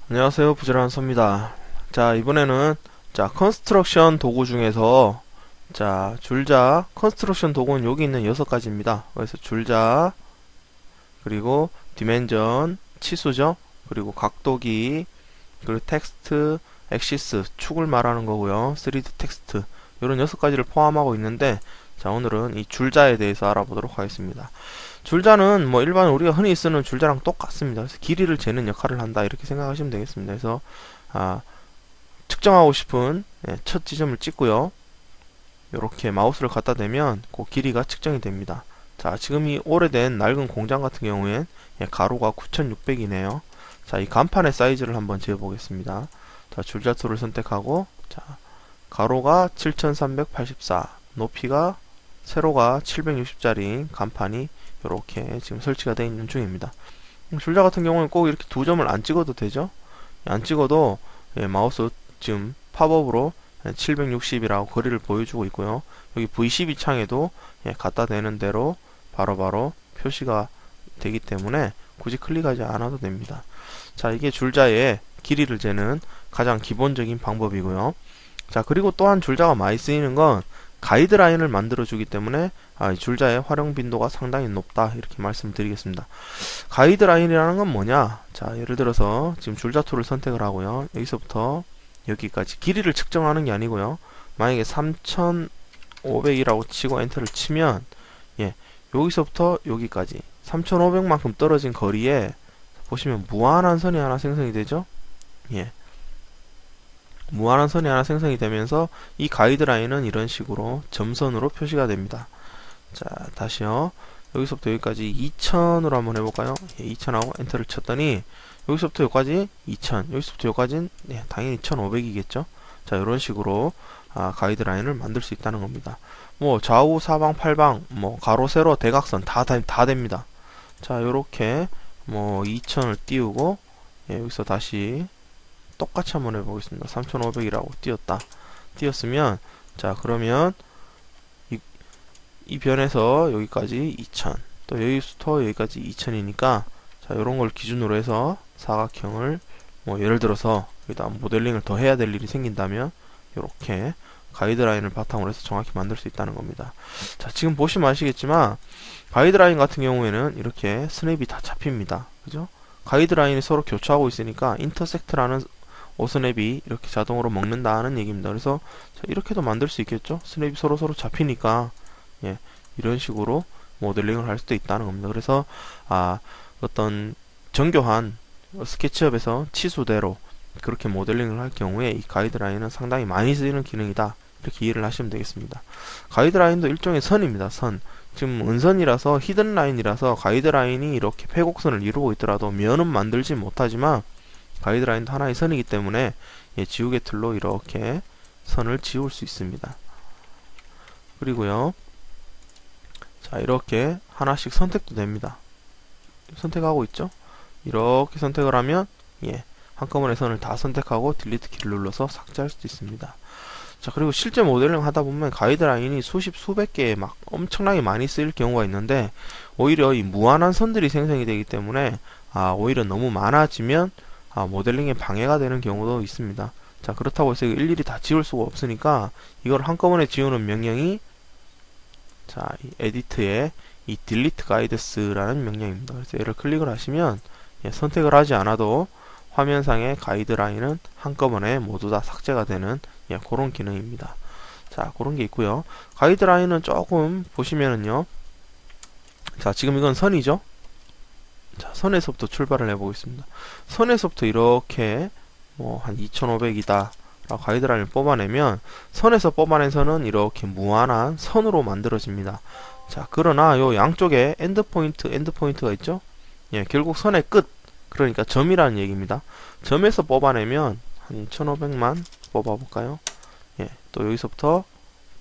안녕하세요, 부지런한 서입니다. 자, 이번에는 컨스트럭션 도구 중에서 줄자 컨스트럭션 도구는 여기 있는 6가지입니다. 그래서 줄자, 그리고 디멘전, 치수죠. 그리고 각도기, 그리고 텍스트, 엑시스, 축을 말하는 거고요. 3D 텍스트, 이런 6가지를 포함하고 있는데, 자, 오늘은 이 줄자에 대해서 알아보도록 하겠습니다. 줄자는 뭐 일반 우리가 흔히 쓰는 줄자랑 똑같습니다. 그래서 길이를 재는 역할을 한다, 이렇게 생각하시면 되겠습니다. 그래서 측정하고 싶은 첫 지점을 찍고요. 이렇게 마우스를 갖다 대면 그 길이가 측정이 됩니다. 자, 지금 이 오래된 낡은 공장 같은 경우엔 가로가 9600이네요. 자, 이 간판의 사이즈를 한번 재보겠습니다. 자, 줄자 툴을 선택하고, 자, 가로가 7384, 높이가 세로가 760짜리 간판이 이렇게 지금 설치가 되어 있는 중입니다. 줄자 같은 경우는 꼭 이렇게 두 점을 안 찍어도 되죠. 안 찍어도 마우스 지금 팝업으로 760이라고 거리를 보여주고 있고요. 여기 V12 창에도 갖다 대는 대로 바로바로 표시가 되기 때문에 굳이 클릭하지 않아도 됩니다. 자, 이게 줄자의 길이를 재는 가장 기본적인 방법이고요. 자, 그리고 또한 줄자가 많이 쓰이는 건 가이드라인을 만들어주기 때문에 이 줄자의 활용 빈도가 상당히 높다, 이렇게 말씀드리겠습니다. 가이드라인이라는 건 뭐냐? 자, 예를 들어서 지금 줄자 툴을 선택을 하고요. 여기서부터 여기까지 길이를 측정하는 게 아니고요. 만약에 3500이라고 치고 엔터를 치면 여기서부터 여기까지 3500만큼 떨어진 거리에 보시면 무한한 선이 하나 생성이 되죠. 무한한 선이 하나 생성이 되면서 이 가이드라인은 이런 식으로 점선으로 표시가 됩니다. 자, 다시요. 여기서부터 여기까지 2000으로 한번 해볼까요? 2000하고 엔터를 쳤더니 여기서부터 여기까지 2000, 여기서부터 여기까지는 당연히 1500이겠죠. 자, 이런 식으로 가이드라인을 만들 수 있다는 겁니다. 뭐 좌우 사방 팔방 뭐 가로 세로 대각선 다 됩니다. 자, 요렇게 뭐 2000을 띄우고 여기서 다시 똑같이 한번 해보겠습니다. 3500이라고 띄웠으면, 자, 그러면 이 변에서 여기까지 2000, 또 여기부터 여기까지 2000이니까, 자, 요런 걸 기준으로 해서 사각형을 뭐 예를 들어서 여기다 모델링을 더 해야 될 일이 생긴다면 요렇게 가이드라인을 바탕으로 해서 정확히 만들 수 있다는 겁니다. 자, 지금 보시면 아시겠지만 가이드라인 같은 경우에는 이렇게 스냅이 다 잡힙니다. 그죠? 가이드라인이 서로 교차하고 있으니까 인터섹트라는 오스냅이 이렇게 자동으로 먹는다는 얘기입니다. 그래서 이렇게도 만들 수 있겠죠? 스냅이 서로 잡히니까 이런 식으로 모델링을 할 수도 있다는 겁니다. 그래서 어떤 정교한 스케치업에서 치수대로 그렇게 모델링을 할 경우에 이 가이드라인은 상당히 많이 쓰이는 기능이다, 이렇게 이해를 하시면 되겠습니다. 가이드라인도 일종의 선입니다. 선. 지금 은선이라서 히든라인이라서 가이드라인이 이렇게 패곡선을 이루고 있더라도 면은 만들지 못하지만 가이드라인도 하나의 선이기 때문에 지우개 툴로 이렇게 선을 지울 수 있습니다. 그리고요, 자, 이렇게 하나씩 선택도 됩니다. 선택하고 있죠? 이렇게 선택을 하면 한꺼번에 선을 다 선택하고 딜리트 키를 눌러서 삭제할 수도 있습니다. 자, 그리고 실제 모델링 하다 보면 가이드라인이 수십 수백 개에 막 엄청나게 많이 쓰일 경우가 있는데, 오히려 이 무한한 선들이 생성이 되기 때문에 오히려 너무 많아지면 모델링에 방해가 되는 경우도 있습니다. 자, 그렇다고 해서 일일이 다 지울 수가 없으니까 이걸 한꺼번에 지우는 명령이 이 에디트에 이 delete guides라는 명령입니다. 그래서 얘를 클릭을 하시면 선택을 하지 않아도 화면상의 가이드라인은 한꺼번에 모두 다 삭제가 되는 그런 기능입니다. 자, 그런 게 있고요. 가이드라인은 조금 보시면은요, 자, 지금 이건 선이죠. 자, 선에서부터 출발을 해보겠습니다. 선에서부터 이렇게 뭐 한 2500이다 라고 가이드라인을 뽑아내면, 선에서 뽑아낸 선은 이렇게 무한한 선으로 만들어집니다. 자, 그러나 요 양쪽에 엔드포인트가 있죠? 결국 선의 끝, 그러니까 점이라는 얘기입니다. 점에서 뽑아내면 한 1500만 뽑아볼까요? 또 여기서부터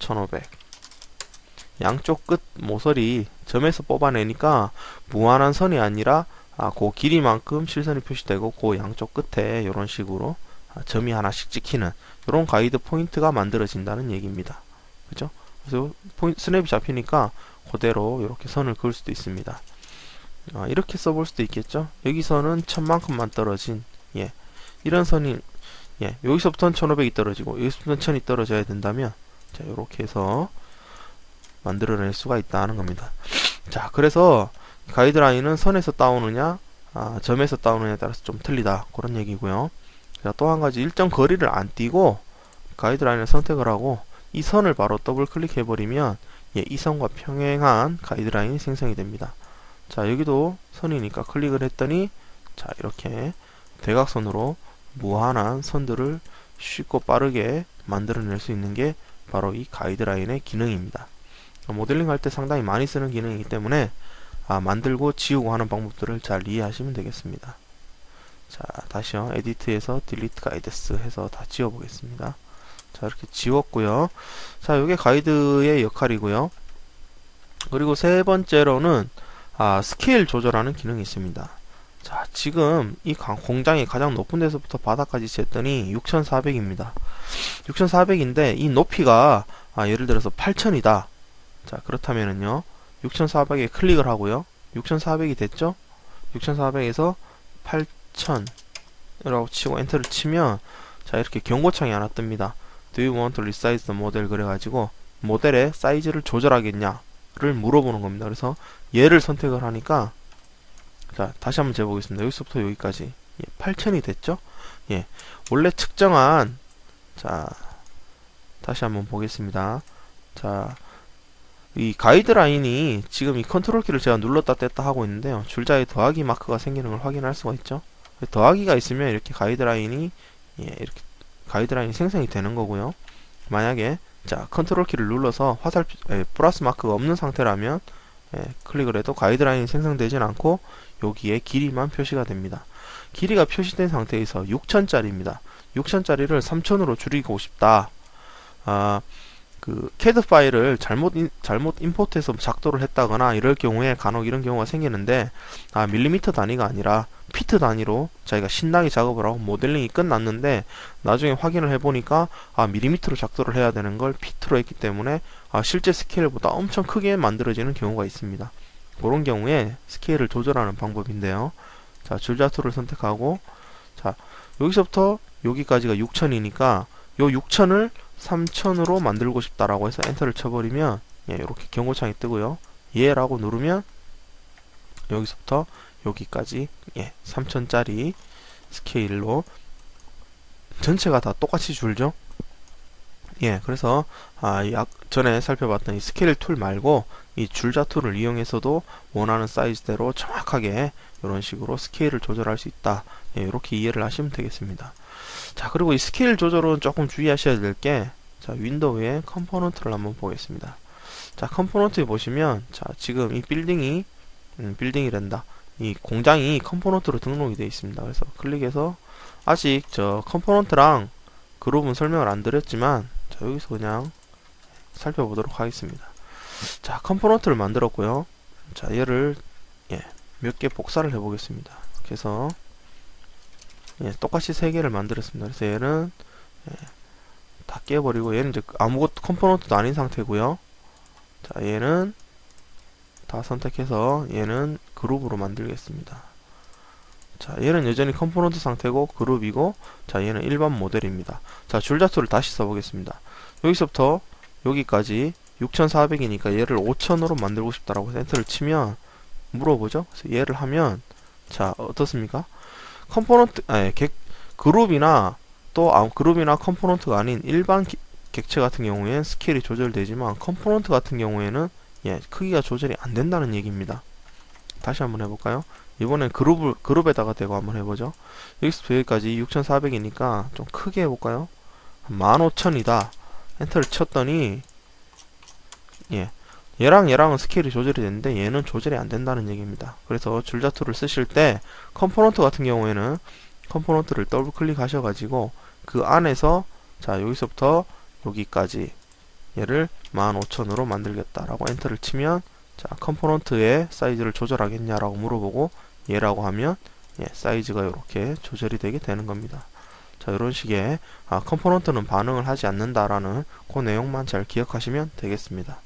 1500. 양쪽 끝 모서리 점에서 뽑아내니까 무한한 선이 아니라 그 길이만큼 실선이 표시되고 그 양쪽 끝에 이런 식으로 점이 하나씩 찍히는 이런 가이드 포인트가 만들어진다는 얘기입니다. 그죠? 그래서 스냅이 잡히니까 그대로 이렇게 선을 그을 수도 있습니다. 이렇게 써볼 수도 있겠죠. 여기서는 1000만큼만 떨어진 이런 선이 여기서부터는 1500이 떨어지고 여기서부터는 1000이 떨어져야 된다면 자 요렇게 해서 만들어낼 수가 있다는 겁니다. 자 그래서 가이드라인은 선에서 따오느냐 점에서 따오느냐에 따라서 좀 틀리다 그런 얘기고요. 자, 또 한 가지 일정 거리를 안 띄고 가이드라인을 선택을 하고 이 선을 바로 더블 클릭해 버리면 이 선과 평행한 가이드라인이 생성이 됩니다. 자 여기도 선이니까 클릭을 했더니 자 이렇게 대각선으로 무한한 선들을 쉽고 빠르게 만들어낼 수 있는 게 바로 이 가이드라인의 기능입니다. 모델링 할 때 상당히 많이 쓰는 기능이기 때문에 만들고 지우고 하는 방법들을 잘 이해하시면 되겠습니다. 자 다시요 에디트에서 딜리트 가이드스 해서 다 지워 보겠습니다. 자 이렇게 지웠고요. 자 이게 가이드의 역할이고요. 그리고 세 번째로는 스케일 조절하는 기능이 있습니다. 자 지금 이 공장이 가장 높은 데서부터 바닥까지 쟀더니 6400입니다 6400인데 이 높이가 예를 들어서 8000이다 자 그렇다면은요 6400에 클릭을 하고요 6400이 됐죠 6400에서 8000 이라고 치고 엔터를 치면 자 이렇게 경고창이 하나 뜹니다. Do you want to resize the model? 그래가지고 모델의 사이즈를 조절하겠냐를 물어보는 겁니다. 그래서 얘를 선택을 하니까 자 다시 한번 재보겠습니다. 여기서부터 여기까지 8000이 됐죠. 원래 측정한 자 다시 한번 보겠습니다. 자 이 가이드라인이 지금 이 컨트롤 키를 제가 눌렀다 뗐다 하고 있는데요. 줄자에 더하기 마크가 생기는 걸 확인할 수가 있죠. 더하기가 있으면 이렇게 가이드라인이 이렇게 가이드라인이 생성이 되는 거고요. 만약에 자 컨트롤 키를 눌러서 화살표 플러스 마크가 없는 상태라면 클릭을 해도 가이드라인이 생성되진 않고 여기에 길이만 표시가 됩니다. 길이가 표시된 상태에서 6000짜리입니다. 6000짜리를 3000으로 줄이고 싶다. 그 CAD 파일을 잘못 임포트해서 작도를 했다거나 이럴 경우에 간혹 이런 경우가 생기는데 밀리미터 단위가 아니라 피트 단위로 자기가 신나게 작업을 하고 모델링이 끝났는데 나중에 확인을 해보니까 밀리미터로 작도를 해야 되는 걸 피트로 했기 때문에 실제 스케일보다 엄청 크게 만들어지는 경우가 있습니다. 그런 경우에 스케일을 조절하는 방법인데요. 자 줄자 툴을 선택하고 자 여기서부터 여기까지가 6000이니까 요 6000을 3000으로 만들고 싶다라고 해서 엔터를 쳐버리면 이렇게 경고창이 뜨고요. 예라고 누르면 여기서부터 여기까지 3000짜리 스케일로 전체가 다 똑같이 줄죠. 그래서 전에 살펴봤던 이 스케일 툴 말고 이 줄자 툴을 이용해서도 원하는 사이즈대로 정확하게 이런 식으로 스케일을 조절할 수 있다. 이렇게 이해를 하시면 되겠습니다. 자 그리고 이 스케일 조절은 조금 주의하셔야 될 게 자 윈도우의 컴포넌트를 한번 보겠습니다. 자 컴포넌트에 보시면 자 지금 이 빌딩이란다. 이 공장이 컴포넌트로 등록이 되어 있습니다. 그래서 클릭해서 아직 저 컴포넌트랑 그룹은 설명을 안 드렸지만 자 여기서 그냥 살펴보도록 하겠습니다. 자 컴포넌트를 만들었고요. 자 얘를 몇 개 복사를 해 보겠습니다. 그래서 똑같이 3개를 만들었습니다. 그래서 얘는 다 깨버리고 얘는 이제 아무것도 컴포넌트도 아닌 상태고요. 자 얘는 다 선택해서 얘는 그룹으로 만들겠습니다. 자 얘는 여전히 컴포넌트 상태고 그룹이고 자 얘는 일반 모델입니다. 자 줄자 툴을 다시 써보겠습니다. 여기서부터 여기까지 6400이니까 얘를 5000으로 만들고 싶다라고 해서 엔터를 치면 물어보죠. 그래서 얘를 하면 자 어떻습니까? 컴포넌트 그룹이나 또 그룹이나 컴포넌트가 아닌 일반 객체 같은 경우에는 스케일이 조절되지만 컴포넌트 같은 경우에는 크기가 조절이 안 된다는 얘기입니다. 다시 한번 해볼까요? 이번엔 그룹에다가 대고 한번 해보죠. 여기서 여기까지 6400이니까 좀 크게 해볼까요? 15000이다. 엔터를 쳤더니 얘랑은 스케일이 조절이 되는데 얘는 조절이 안 된다는 얘기입니다. 그래서 줄자 툴을 쓰실 때 컴포넌트 같은 경우에는 컴포넌트를 더블 클릭 하셔가지고 그 안에서 자 여기서부터 여기까지 얘를 15000으로 만들겠다라고 엔터를 치면 자 컴포넌트의 사이즈를 조절하겠냐라고 물어보고 얘라고 하면 사이즈가 이렇게 조절이 되게 되는 겁니다. 자 이런 식의 컴포넌트는 반응을 하지 않는다라는 그 내용만 잘 기억하시면 되겠습니다.